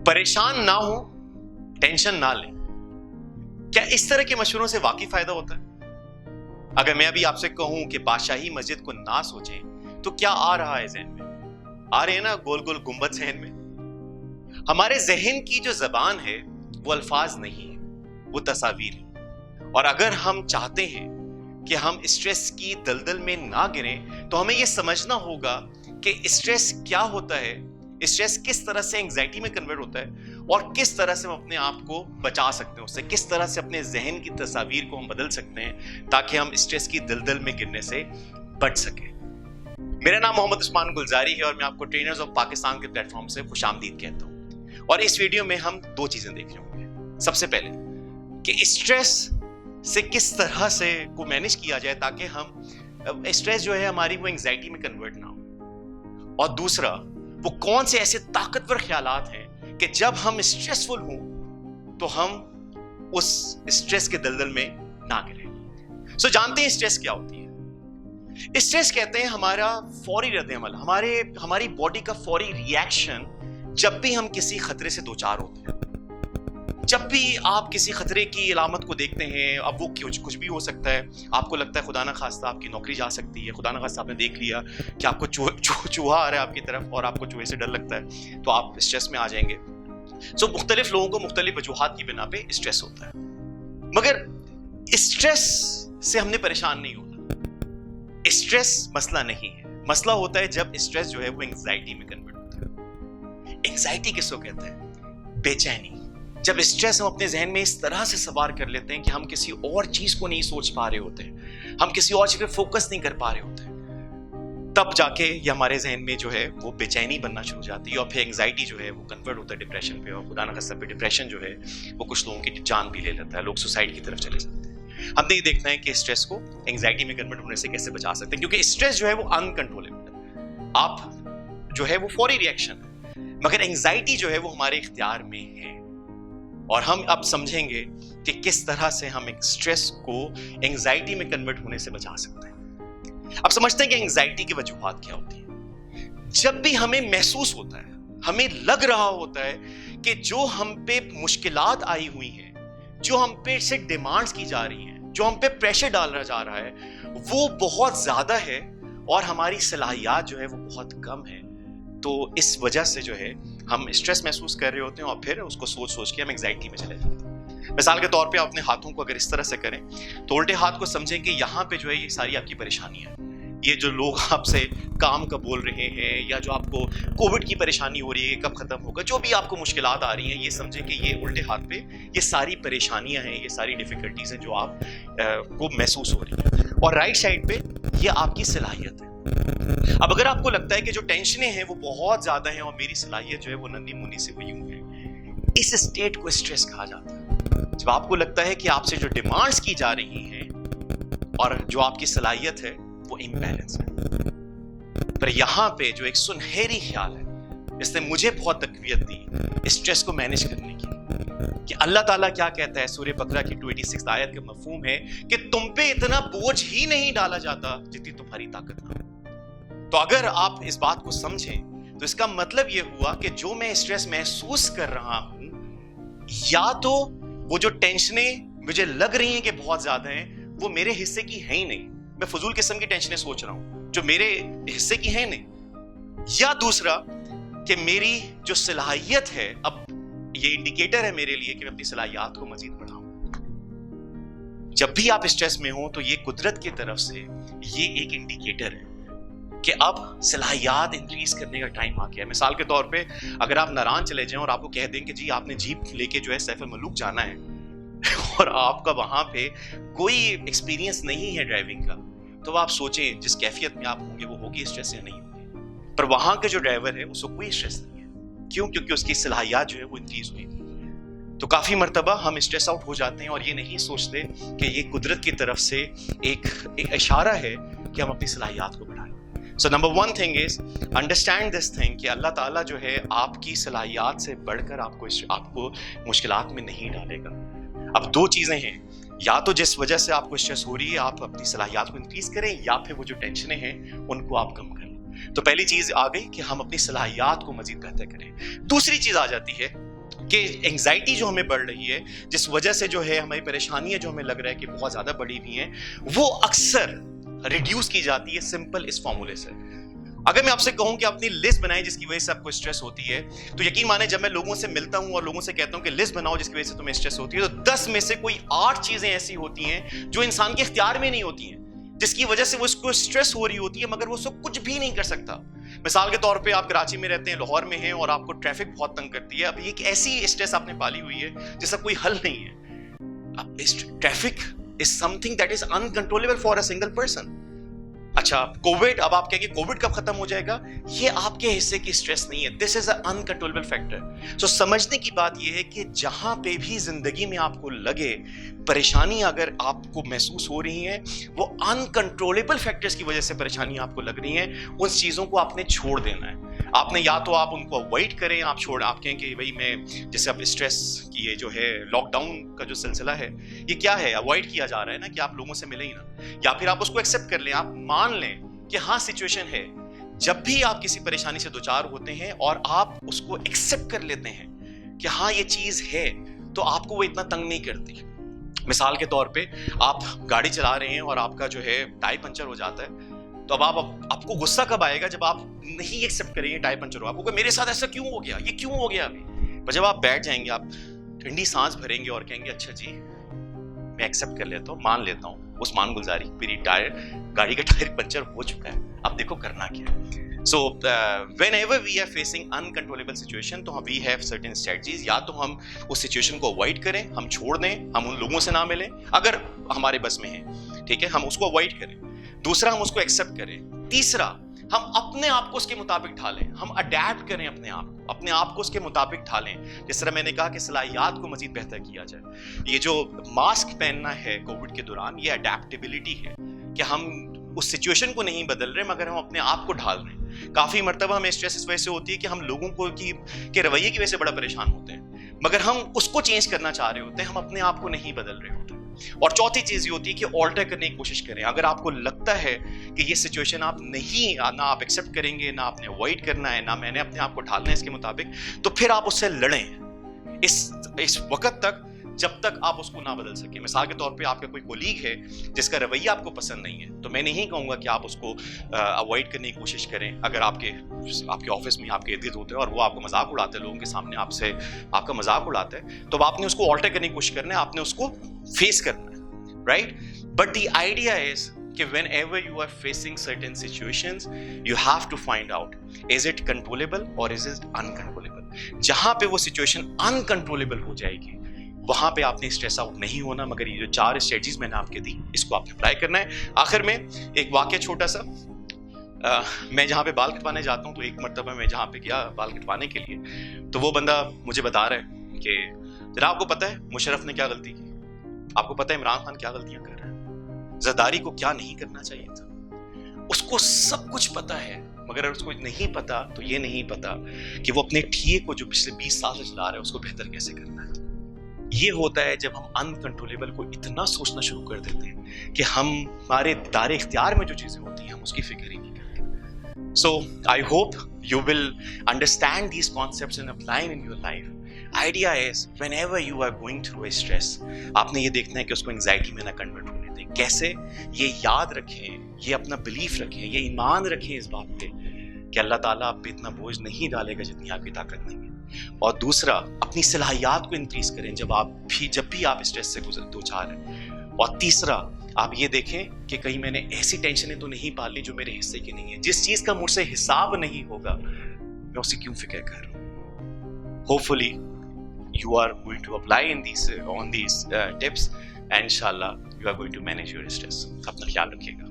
परेशान ना हो, टेंशन ना लें। क्या इस तरह के मशवरों से वाकई फायदा होता है? अगर मैं अभी आपसे कहूं कि बादशाही मस्जिद को ना सोचें, तो क्या आ रहा है जहन में? आ रहे हैं ना गोल गोल गुंबद जहन में। हमारे जहन की जो जबान है वो अल्फाज नहीं है, वो तस्वीर है। और अगर हम चाहते हैं कि हम स्ट्रेस की दलदल में ना गिरें, तो हमें यह समझना होगा कि स्ट्रेस क्या होता है, स्ट्रेस किस तरह से एंजाइटी में कन्वर्ट होता है, और किस तरह से हम अपने आप को बचा सकते हैं उससे, किस तरह से अपने जहन की तस्वीर को हम बदल सकते हैं ताकि हम स्ट्रेस की दलदल में गिरने से बच सकें। मेरा नाम मोहम्मद उस्मान गुलजारी है और मैं आपको ट्रेनर्स ऑफ पाकिस्तान के प्लेटफॉर्म से खुशामदीद कहता हूं। और इस वीडियो में हम दो चीजें देख रहे होंगे। सबसे पहले कि स्ट्रेस से किस तरह से को मैनेज किया जाए ताकि हम स्ट्रेस जो है हमारी वो एंजाइटी में कन्वर्ट ना हो, और दूसरा वो कौन से ऐसे ताकतवर ख्यालात हैं कि जब हम स्ट्रेसफुल हों तो हम उस स्ट्रेस के दलदल में ना गिरें। सो जानते हैं स्ट्रेस क्या होती है? स्ट्रेस कहते हैं हमारा फौरी रद्द-ए-अमल, हमारी बॉडी का फौरी रिएक्शन जब भी हम किसी खतरे से दो चार होते हैं। जब भी आप किसी खतरे की अलामत को देखते हैं, अब वो कुछ भी हो सकता है, आपको लगता है खुदा ना खास्ता आपकी नौकरी जा सकती है, खुदा ना खास्ता आपने देख लिया कि आपको चूहा आ रहा है आपकी तरफ और आपको चूहे से डर लगता है, तो आप स्ट्रेस में आ जाएंगे। सो मुख्तलिफ लोगों को मुख्तलिफ वजूहात की बिना पे स्ट्रेस होता है, मगर स्ट्रेस से हमने परेशान नहीं होता। स्ट्रेस मसला नहीं है, मसला होता है जब स्ट्रेस जो है वो एंजाइटी में कन्वर्ट होता है। एंजाइटी किसको कहते हैं? बेचैनी। जब स्ट्रेस हम अपने जहन में इस तरह से सवार कर लेते हैं कि हम किसी और चीज को नहीं सोच पा रहे होते, हम किसी और चीज पे फोकस नहीं कर पा रहे होते, तब जाके ये हमारे जहन में जो है वो बेचैनी बनना शुरू हो जाती है, और फिर एंजाइटी जो है वो कन्वर्ट होता है डिप्रेशन पे, और खुदा न खास्ता डिप्रेशन जो है वो कुछ लोगों की जान भी ले लेता है, लोग सुसाइड की तरफ चले जाते हैं। हमने ये देखना है कि स्ट्रेस को एंजाइटी में कन्वर्ट होने से कैसे बचा सकते हैं, क्योंकि स्ट्रेस जो है वो अनकंट्रोलेबल है, आप जो है वो फौरी रिएक्शन है, मगर एंजाइटी जो है वो हमारे इख्तियार में है। और हम अब समझेंगे कि किस तरह से हम स्ट्रेस को एंजाइटी में कन्वर्ट होने से बचा सकते हैं। अब समझते हैं कि एंजाइटी की वजूहात क्या होती है। जब भी हमें महसूस होता है, हमें लग रहा होता है कि जो हम पे मुश्किलात आई हुई हैं, जो हम पे से डिमांड्स की जा रही हैं, जो हम पे प्रेशर डाला जा रहा है, वो बहुत ज्यादा है और हमारी सलाहियत जो है वो बहुत कम है, तो इस वजह से जो है हम स्ट्रेस महसूस कर रहे होते हैं और फिर उसको सोच सोच के हम एंजाइटी में चले जाते हैं। मिसाल के तौर पे आप अपने हाथों को अगर इस तरह से करें तो उल्टे हाथ को समझें कि यहाँ पे जो है ये सारी आपकी परेशानियां हैं। ये जो लोग आपसे काम का बोल रहे हैं, या जो आपको कोविड की परेशानी हो रही है कब खत्म होगा, जो भी आपको मुश्किलात आ रही हैं, ये समझें कि ये उल्टे हाथ पे ये सारी परेशानियां हैं, ये सारी डिफिकल्टीज हैं जो आप को महसूस हो रही है, और राइट साइड पे ये आपकी सलाहियत है। अब अगर आपको लगता है कि जो टेंशनें हैं वो बहुत ज्यादा हैं और मेरी सलाहियत जो है वो नन्ही मुन्नी से हुई हुई है, इस स्टेट को स्ट्रेस कहा जाता है। जब आपको लगता है कि आपसे जो डिमांड्स की जा रही हैं और जो आपकी सलाहियत है वो इम्बैलेंस है। पर यहाँ पे जो एक सुनहरी ख्याल है, इसने मुझे बहुत तकवीयत दी स्ट्रेस को मैनेज करने की, कि अल्लाह ताला क्या कहता है सूरह बकरा की 26 आयत का मफहूम है कि तुम पे इतना बोझ ही नहीं डाला जाता जितनी तुम्हारी ताकत ना हो। तो अगर आप इस बात को समझें तो इसका मतलब ये हुआ कि जो मैं स्ट्रेस महसूस कर रहा हूं, या तो वो जो टेंशनें मुझे लग रही हैं कि बहुत ज्यादा हैं वो मेरे हिस्से की है ही नहीं, मैं फजूल किस्म की टेंशनें सोच रहा हूं जो मेरे हिस्से की है नहीं, या दूसरा कि मेरी जो सलाहियत है, अब ये इंडिकेटर है मेरे लिए कि मैं अपनी सलाहियत को मजीद बढ़ाऊं। जब भी आप स्ट्रेस में हो तो ये कुदरत की तरफ से ये एक इंडिकेटर है कि अब सलाहियत इंक्रीज करने का टाइम आ गया है। मिसाल के तौर पे अगर आप नारायण चले जाएं और आपको कह दें कि जी आपने जीप लेके जो है सैफ मलूक जाना है और आपका वहां पे कोई एक्सपीरियंस नहीं है ड्राइविंग का, तो आप सोचें जिस कैफियत में आप होंगे वो होगी स्ट्रेस या नहीं होगी। पर वहां का जो ड्राइवर है उसको कोई स्ट्रेस नहीं है, क्यों? क्योंकि उसकी सलाहियत जो है वो इंक्रीज हुई। तो काफी मर्तबा हम स्ट्रेस आउट हो जाते हैं और ये नहीं सोचते कि ये कुदरत की तरफ से एक इशारा है कि हम अपनी सलाहियत को बढ़ाएं। So number one thing is understand this thing कि अल्लाह ताला जो है आपकी सलाहियत से बढ़कर आपको मुश्किलात में नहीं डालेगा। अब दो चीजें हैं, या तो जिस वजह से आपको स्ट्रेस हो रही है आप अपनी सलाहियत को इंक्रीज करें, या फिर वो जो टेंशनें हैं उनको आप कम करें। तो पहली चीज आ गई कि हम अपनी सलाहियत को मजीद बेहतर करें। दूसरी चीज आ जाती है کہ انگزائٹی جو ہمیں بڑھ رہی ہے, جس وجہ سے جو ہے ہماری پریشانیاں جو ہمیں لگ رہا ہے کہ بہت زیادہ بڑھی ہوئی ہیں, وہ اکثر ریڈیوس کی جاتی ہے سمپل اس فارمولے سے. اگر میں آپ سے کہوں کہ اپنی لسٹ بنائیں جس کی وجہ سے آپ کو اسٹریس ہوتی ہے, تو یقین مانیں جب میں لوگوں سے ملتا ہوں اور لوگوں سے کہتا ہوں کہ لسٹ بناؤ جس کی وجہ سے تمہیں اسٹریس ہوتی ہے, تو 10 میں سے کوئی 8 چیزیں ایسی ہوتی ہیں جو انسان کے اختیار میں نہیں ہوتی ہیں, جس کی وجہ سے وہ اس کو اسٹریس ہو رہی ہوتی ہے مگر وہ اس کو کچھ بھی نہیں کر سکتا. مثال کے طور پہ آپ کراچی میں رہتے ہیں, لاہور میں ہیں, اور آپ کو ٹریفک بہت تنگ کرتی ہے. اب ایک ایسی اسٹریس آپ نے پالی ہوئی ہے جس کا کوئی حل نہیں ہے. اب traffic is some thing that is uncontrollable for a single person. اچھا کووڈ, اب آپ کہیں گے کووڈ کب ختم ہو جائے گا, یہ آپ کے حصے کی اسٹریس نہیں ہے. دس از اے انکنٹرولبل فیکٹر. سو سمجھنے کی بات یہ ہے کہ جہاں پہ بھی زندگی میں آپ کو لگے پریشانی اگر آپ کو محسوس ہو رہی ہیں, وہ انکنٹرولبل فیکٹرز کی وجہ سے پریشانی آپ کو لگ رہی ہیں, ان چیزوں کو آپ نے چھوڑ دینا ہے. آپ نے یا تو آپ ان کو اوائڈ کریں, آپ کہیں کہ بھائی میں جیسے اب اسٹریس کی یہ جو ہے لاک ڈاؤن کا جو سلسلہ ہے یہ کیا ہے, اوائڈ کیا جا رہا ہے نا کہ آپ لوگوں سے ملیں ہی نہ, یا پھر آپ اس کو ایکسیپٹ کر لیں, آپ مان لیں کہ ہاں سچویشن ہے. جب بھی آپ کسی پریشانی سے دوچار ہوتے ہیں اور آپ اس کو ایکسیپٹ کر لیتے ہیں کہ ہاں یہ چیز ہے, تو آپ کو وہ اتنا تنگ نہیں کرتی. مثال کے طور پہ آپ گاڑی چلا رہے ہیں اور آپ کا جو ہے ٹائر پنچر ہو جاتا ہے, تو اب آپ کو غصہ کب آئے گا, جب آپ نہیں ایکسیپٹ کریں گے ٹائر پنچر ہو, آپ کو کہ میرے ساتھ ایسا کیوں ہو گیا, یہ کیوں ہو گیا ابھی. پر جب آپ بیٹھ جائیں گے, آپ ٹھنڈی سانس بھریں گے اور کہیں گے اچھا جی میں ایکسیپٹ کر لیتا ہوں, مان لیتا ہوں عثمان گلزاری, میری گاڑی کا ٹائر پنچر ہو چکا ہے, اب دیکھو کرنا کیا ہے. So whenever we are facing uncontrollable situation, تو we have certain strategies. یا تو ہم اس سچویشن کو اوائڈ کریں, ہم چھوڑ دیں, ہم ان لوگوں سے نہ ملیں اگر ہمارے بس میں ہیں, ٹھیک ہے, ہم اس کو اوائڈ کریں. دوسرا ہم اس کو ایکسیپٹ کریں. تیسرا ہم اپنے آپ کو اس کے مطابق ڈھالیں, ہم اڈیپٹ کریں اپنے آپ کو اس کے مطابق ڈھالیں. جس طرح میں نے کہا کہ صلاحیات کو مزید بہتر کیا جائے. یہ جو ماسک پہننا ہے کووڈ کے دوران, یہ اڈیپٹیبلٹی ہے کہ ہم اس سچویشن کو نہیں بدل رہے مگر ہم اپنے آپ کو ڈھال رہے ہیں. کافی مرتبہ ہمیں اسٹریس اس وجہ سے ہوتی ہے کہ ہم لوگوں کو کے رویے کی وجہ سے بڑا پریشان ہوتے ہیں, مگر ہم اس کو چینج کرنا چاہ رہے ہوتے ہیں, ہم اپنے آپ کو نہیں بدل رہے ہوتے. اور چوتھی چیز یہ ہوتی ہے کہ آلٹر کرنے کی کوشش کریں. اگر آپ کو لگتا ہے کہ یہ سچویشن آپ نہ آپ ایکسیپٹ کریں گے, نہ آپ نے اوائڈ کرنا ہے, نہ میں نے اپنے آپ کو ڈھالنا ہے اس کے مطابق, تو پھر آپ اس سے لڑیں اس وقت تک جب تک آپ اس کو نہ بدل سکیں. مثال کے طور پہ آپ کا کوئی کولیگ ہے جس کا رویہ آپ کو پسند نہیں ہے, تو میں نہیں کہوں گا کہ آپ اس کو اوائڈ کرنے کی کوشش کریں. اگر آپ کے آفس میں آپ کے ارد گرد ہوتے ہیں اور وہ آپ کو مذاق اڑاتے ہیں, لوگوں کے سامنے آپ کا مذاق اڑاتا ہے, تو آپ نے اس کو آلٹر کرنے کی کوشش کرنا ہے, آپ نے اس کو فیس کرنا ہے, right. But the idea is کہ whenever you are facing certain situations, you have to find out, is it controllable or is it uncontrollable. جہاں پہ وہ سچویشن uncontrollable ہو جائے گی وہاں پہ آپ نے اسٹریس آؤٹ نہیں ہونا, مگر یہ جو 4 اسٹریٹجیز میں نے آپ کے دی اس کو آپ نے اپلائی کرنا ہے. آخر میں ایک واقعہ چھوٹا سا, میں جہاں پہ بال کٹوانے جاتا ہوں, تو ایک مرتبہ میں جہاں پہ گیا بال کٹوانے کے لیے, تو وہ بندہ مجھے بتا رہا ہے کہ جناب آپ کو پتہ ہے مشرف نے کیا غلطی کی, آپ کو پتہ ہے عمران خان کیا غلطیاں کر رہے ہیں, زرداری کو کیا نہیں کرنا چاہیے تھا. اس کو سب کچھ پتا ہے, مگر اس کو نہیں پتا تو یہ نہیں پتا کہ وہ اپنے ٹھیے کو جو پچھلے 20 سال سے چلا رہا ہے اس کو بہتر کیسے کرنا ہے. یہ ہوتا ہے جب ہم انکنٹرولبل کو اتنا سوچنا شروع کر دیتے ہیں کہ ہمارے دائرے اختیار میں جو چیزیں ہوتی ہیں ہم اس کی فکر ہی نہیں کرتے. So I hope you will understand these concepts and apply in your life. Idea is whenever you are going through a stress, آپ نے یہ دیکھنا ہے کہ اس کو انگزائٹی میں نہ کنورٹ ہونے دیں. کیسے؟ یہ یاد رکھیں, یہ اپنا بلیف رکھیں, یہ ایمان رکھیں اس بات پہ کہ اللہ تعالیٰ آپ پہ اتنا بوجھ نہیں ڈالے گا جتنی آپ کی طاقت نہیں ہے. اور دوسرا اپنی صلاحیات کو انکریز کریں جب بھی آپ اسٹریس سے دوچار ہیں. اور تیسرا آپ یہ دیکھیں کہ کہیں میں نے ایسی ٹینشنیں تو نہیں پال لی جو میرے حصے کی نہیں ہے. جس چیز کا مجھ سے حساب نہیں ہوگا میں اسی کیوں فکر کر رہا ہوں. Hopefully you are going to apply on these tips and inshallah you are going to manage your stress. اپنا خیال رکھیے گا.